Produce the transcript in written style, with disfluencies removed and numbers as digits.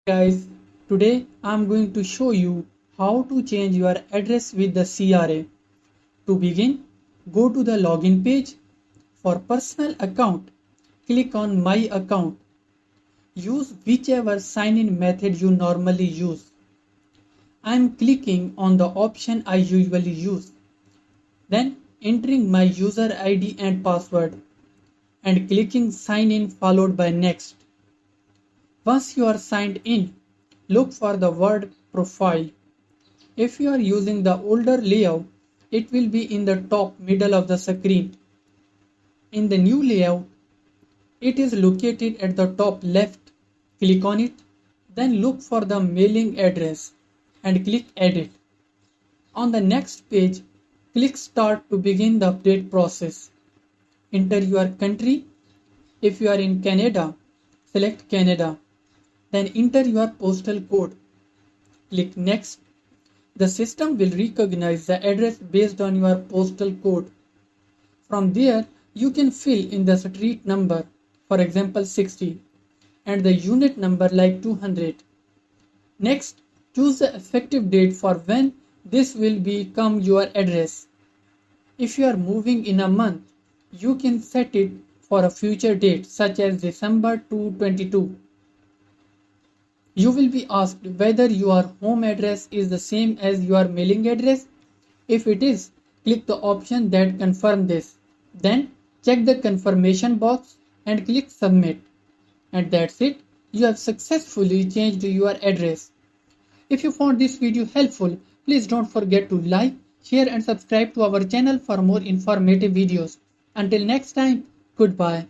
Guys, today I'm going to show you how to change your address with the CRA. To begin, go to the login page. For personal account, click on My Account. Use whichever sign-in method you normally use. I'm clicking on the option I usually use. Then entering my user ID and password and clicking sign in followed by next. Once you are signed in, look for the word profile. If you are using the older layout, it will be in the top middle of the screen. In the new layout, it is located at the top left. Click on it, then look for the mailing address and click edit. On the next page, click start to begin the update process. Enter your country. If you are in Canada, select Canada. Then enter your postal code. Click next. The system will recognize the address based on your postal code. From there, you can fill in the street number, for example 60, and the unit number like 200. Next, choose the effective date for when this will become your address. If you are moving in a month, you can set it for a future date such as December 2022. You will be asked whether your home address is the same as your mailing address. If it is, click the option that confirms this. Then check the confirmation box and click submit. And that's it. You have successfully changed your address. If you found this video helpful, please don't forget to like, share and subscribe to our channel for more informative videos. Until next time, goodbye.